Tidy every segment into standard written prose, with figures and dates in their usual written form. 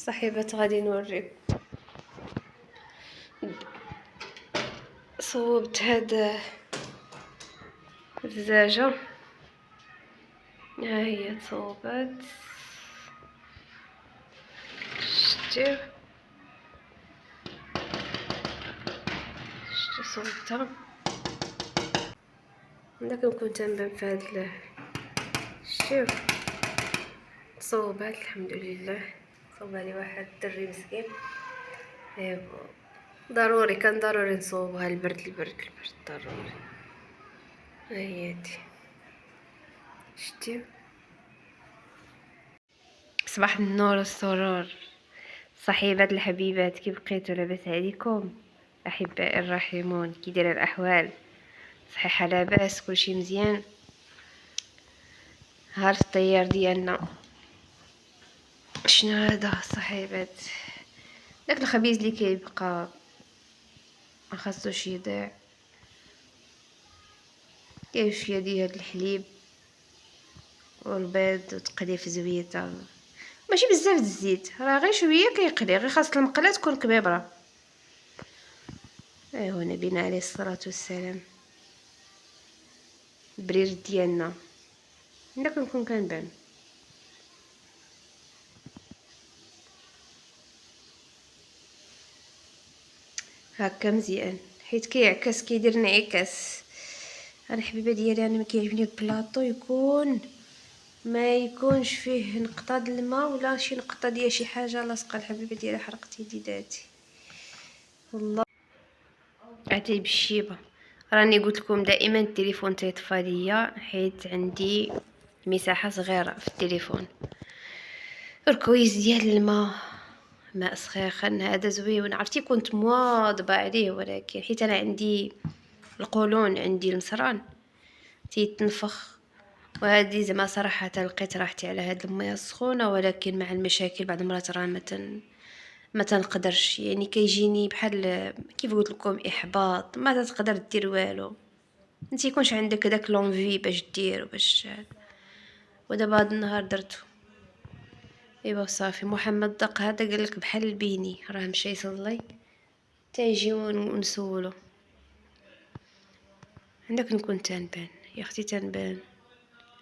صاحبات غادي نوريك. صوبت هاد الزجاجة، ها هي تصوبات، شتي صوبتها. داك نكون تنبان في هاد شتيو تصوبات. الحمد لله صوبها لي واحد الدري مسكين. ايوا ضروري، كان ضروري نصوبها. البرد ضروري. هاهي شتي. صباح النور والسرور صحيبات الحبيبات، كي بقيتوا؟ لاباس عليكم احبائي الراحمون؟ كي دايره الاحوال؟ صحيحه لاباس؟ كلشي مزيان؟ هار الطيار ديالنا شنو هذا صحيبات؟ داك الخبيز اللي كيبقى ما خاصوش يضيع. كاين شويه ديال الحليب والبيض وتقليه في زويته، ماشي بزاف الزيت، راه غير شويه كيقلي، غير خاص المقله تكون كبيبره. ايوا نبينا عليه الصلاه والسلام. البرير ديالنا داك نكون كنبان. هكا مزيان حيت كيعكس، كيدير انعكاس. انا حبيبه ديالي انا ما كيعجبني البلاطو يكون ما يكونش فيه نقطه د الماء ولا شي نقطه ديال شي حاجه لاصقه. الحبيبه ديالي حرقت يدي داتي والله. عتي بالشيبه. راني قلت لكم دائما التليفون تيطفى ليا حيت عندي مساحه صغيره في التليفون. الكويس ديال الماء، ماء سخيخن هذا زوين. عرفتي كنت مواظبه عليه، ولكن حيت انا عندي القولون، عندي المصران تيتنفخ، وهذه زعما صراحه لقيت راحتي على هاد المياه السخونه. ولكن مع المشاكل بعض المرات راه ما تنقدرش، يعني كيجيني بحال كيف قلت لكم احباط، ما تقدر دير والو. انت يكونش عندك داك لونفي باش دير باش. ودابا هاد النهار درتو. ايوا صافي. محمد دق هذا قالك بحال البيني راه مشى يصلي تيجيو ونسولو. عندك نكون تنبان يا اختي، تنبان.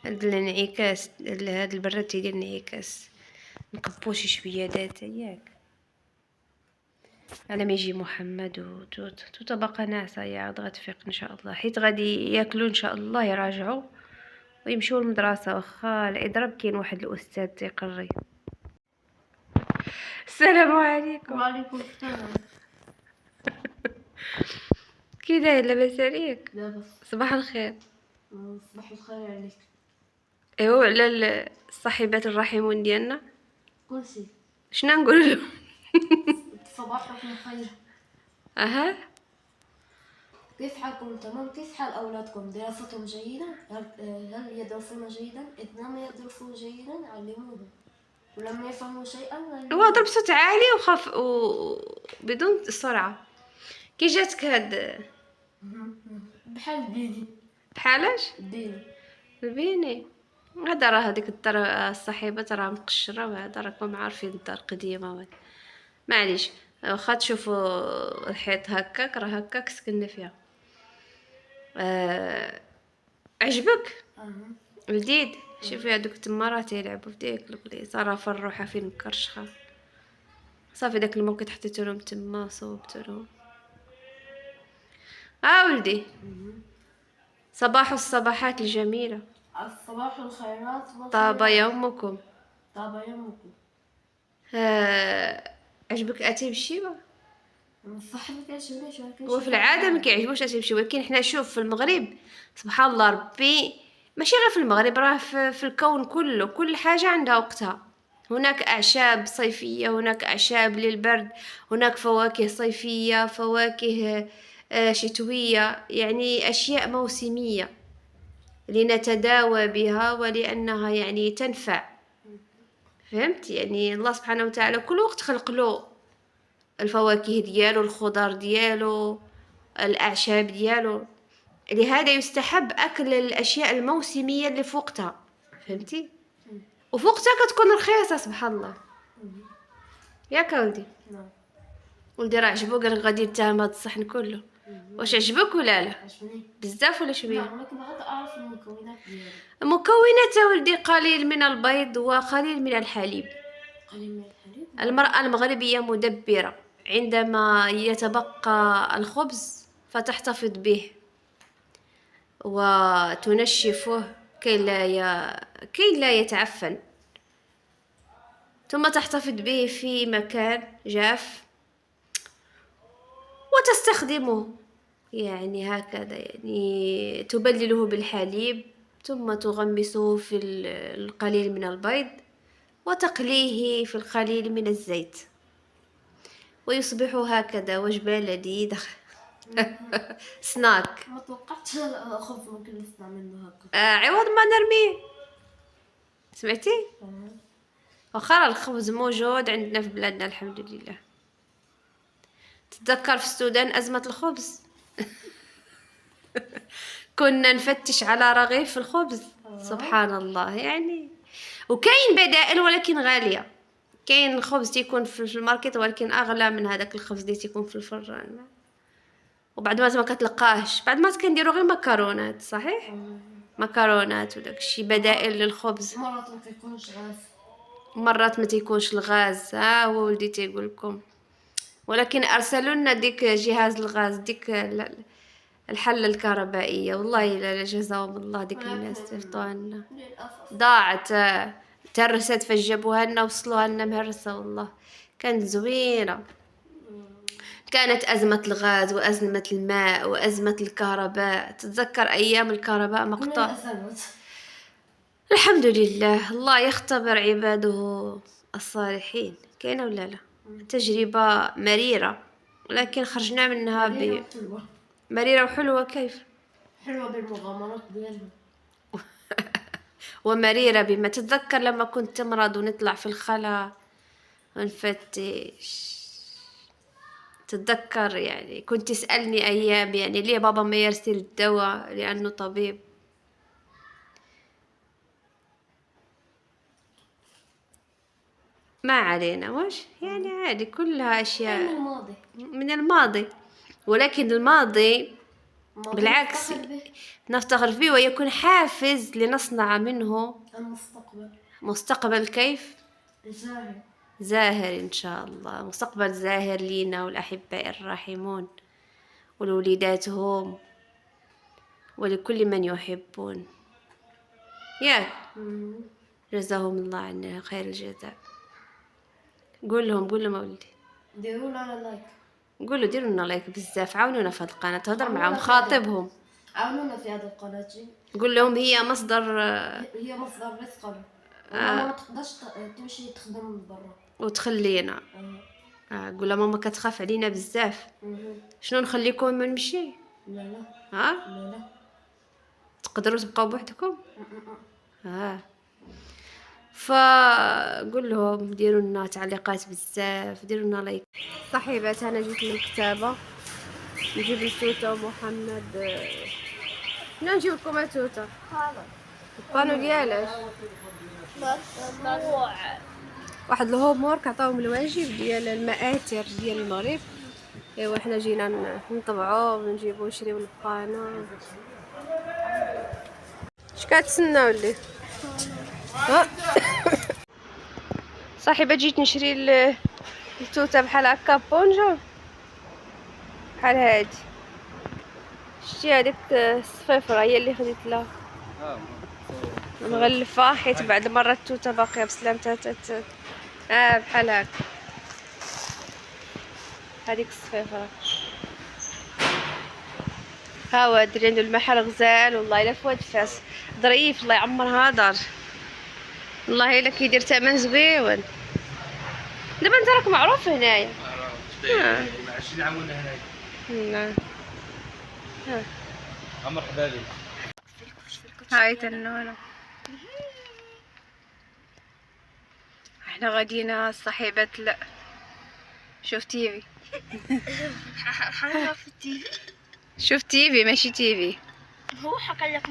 هاد الانعكاس، هاد البراد تيدير انعكاس. نكبو شي شويه داتا ياك على ما يجي محمد وتوتا باقا ناعسه. يا عاد غتفيق ان شاء الله، حيت غادي ياكلوا ان شاء الله، يراجعوا ويمشيو للمدرسه. واخا الاضراب كاين واحد الاستاذ تيقري. السلام عليكم. وعليكم السلام. كي داير؟ لاباس عليك؟ لاباس. صباح الخير. صباح الخير عليك. ايوا على الصاحبات الرحيمون ديالنا كلشي شنو نقول لهم؟ صباحكم خير. اها كيف حالكم؟ تمام. كيف حال أولادكم؟ دراستهم جيدة؟ هل يدرسون جيدا؟ إذا لم يدرسوا جيدا علموهم، ولم يفهموا شيئا هو ضرب صوت عالي وخف بدون سرعه. كي جاتك هاد بحال بيدي. بحالاش بيدي. البيني؟ هذا راه هذيك الدار الصاحبات راه مقشره، وهذا راكم عارفين الدار قديمه. معليش واخا تشوفوا الحيط هكاك، راه هكاك سكننا فيها. عجبك الجديد؟ شوفي هذوك تما راه تيلعبوا في ديك البلايصه، راه فروحه فين مكرشخه. صافي داك الماء كي حطيتو لهم تما صوبتو لهم. ولدي صباح الصباحات الجميله. الصباح الخيرات. طاب يومكم. طاب يومكم. عجبك اتي بالشيبه؟ صح ما كيعجبنيش، ولكن هو في العاده ما كيعجبوش اتي بالشيبه، ولكن حنا شوف في المغرب سبحان الله ربي، ماشي غير في المغرب، راه في الكون كله كل حاجه عندها وقتها. هناك اعشاب صيفيه، هناك اعشاب للبرد، هناك فواكه صيفيه، فواكه شتويه، يعني اشياء موسميه لنتداوى بها ولانها يعني تنفع. فهمت؟ يعني الله سبحانه وتعالى كل وقت خلق له الفواكه ديالو، الخضر ديالو، الاعشاب ديالو. لهذا يستحب اكل الاشياء الموسميه اللي في وقتها. فهمتي؟ وفي وقتها كتكون رخيصه سبحان الله. ياك ولدي؟ نعم. ولدي راه عجبو قال غادي نتهم هاد الصحن كله. واش عجبك ولا لا؟ عجبني. بزاف ولا شويه؟ نعم، ولكن بغيت اعرف المكونات ديالو. المكونات ولدي قليل من البيض وقليل من الحليب. قليل من الحليب. المرأة المغربية مدبرة، عندما يتبقى الخبز فتحتفظ به وتنشفه كي لا يتعفن، ثم تحتفظ به في مكان جاف وتستخدمه يعني هكذا، يعني تبلله بالحليب ثم تغمسه في القليل من البيض وتقليه في القليل من الزيت ويصبح هكذا وجبة لذيذة. سناك. ما توقعتش الخبز ممكن نصنع منه هكا. عوض ما نرميه. سمعتي؟ وخرا الخبز موجود عندنا في بلادنا الحمد لله. تتذكر في السودان أزمة الخبز؟ كنا نفتش على رغيف الخبز. سبحان الله يعني. وكاين بدائل ولكن غالية. كاين الخبز تيكون في الماركت ولكن أغلى من هذاك الخبز اللي تيكون في الفران. وبعد ما كتلقاهش، بعد ما كنديروا غير مكرونات صحيح. مكرونات وداك الشيء بدائل للخبز. مرات ما تيكونش غاز، مرات ما تيكونش الغاز. ها هو ولدي تيقول لكم، ولكن ارسلوا لنا ديك جهاز الغاز، ديك الحله الكهربائيه، والله لا جزاهم الله ديك الناس تيعطوها لنا. ضاعت ترست فجابوها لنا وصلوها لنا مهرسه، والله كانت زوينه. كانت أزمة الغاز وأزمة الماء وأزمة الكهرباء. تتذكر أيام الكهرباء مقطوع. الحمد لله، الله يختبر عباده الصالحين. كاينه ولا لا؟ تجربة مريرة لكن خرجنا منها مريرة وحلوة. كيف؟ حلوة بالمغامرات ديالها. ومريرة بما تتذكر لما كنت تمرض ونطلع في الخلا ونفتش. تتذكر يعني كنت تسألني أيام يعني ليه بابا ما يرسل الدواء لأنه طبيب. ما علينا، واش يعني عادي، كلها أشياء من الماضي. ولكن الماضي بالعكس نفتخر فيه ويكون حافز لنصنع منه مستقبل. كيف؟ زاهر إن شاء الله. مستقبل زاهر لينا والأحباء الراحمون ولوليداتهم ولكل من يحبون. ياك جزاهم الله عنا خير الجزاء. قول لهم ولدي ديروا لنا لايك. قولوا ديروا لنا لايك بزاف، عاونونا في هذه القناه، تهضر معاهم، خاطبهم، عاونونا في هذه القناه. قول لهم هي مصدر رزقنا. ما تقدرش تمشي تخدم برا وتخلينا. قول لها ماما كتخاف علينا بزاف. شنو نخليكم نمشي؟ لا لا تقدروا تبقاو بوحدكم. فقول لهم ديروا لنا تعليقات بزاف، ديروا لنا لايك. صاحبات انا جيت من الكتابه نجيب لتوته ومحمد. شنو نجيب لكم يا توته؟ البانو ديالاش واحد الهوم وورك عطاوهم الواجب ديال المآثر ديال المغرب. ايوا حنا جينا نطبعوه ونجيبو نشريو البانو. اش كتسناو ليه؟ صاحبه جيت نشري التوته بحال هكا بونجو بحال هادي. شتي هذيك الصفيفره هي اللي خديت لها مغلفه حيت بعد مره التوته باقيه بسلامتها بحال هكا. هذيك الصفيفره ها هو دري عنده المحل غزال، والله الا فواد فاس ظريف الله يعمرها دار، والله الا كيدير ثمن زويون. دابا انت راك معروف هنايا. معروف 20 عام ولا هنايا. مرحبا بك. هاي تنونا احنا غادينا صاحبات. لا شوف تيفي. حنا في التيفي. شوف تيفي ماشي تيفي. هو حكى لك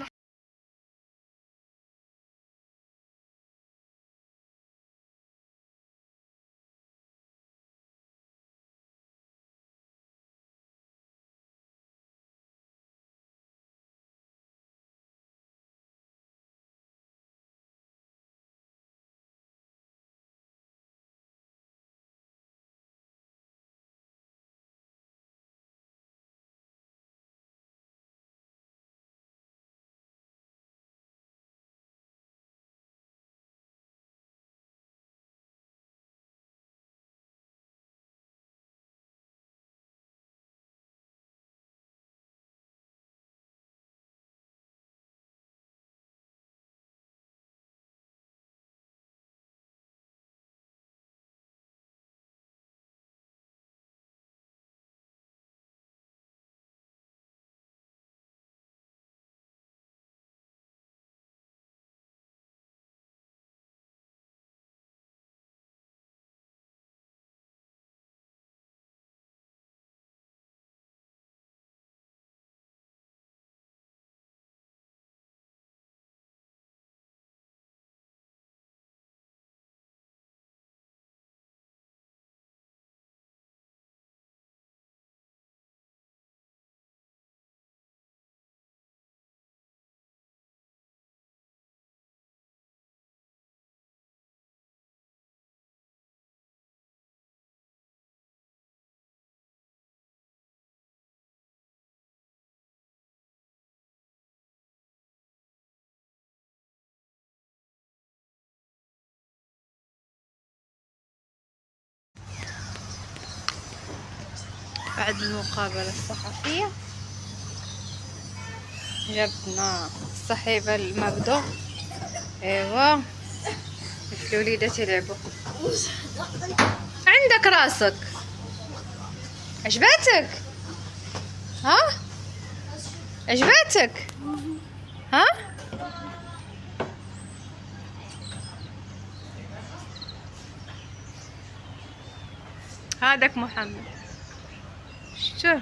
بعد المقابلة الصحفية جبنا الصحيفة المبدو. ايوا الوليدات يلعبوا. عندك راسك عجباتك؟ ها عجباتك؟ ها هذاك محمد شتو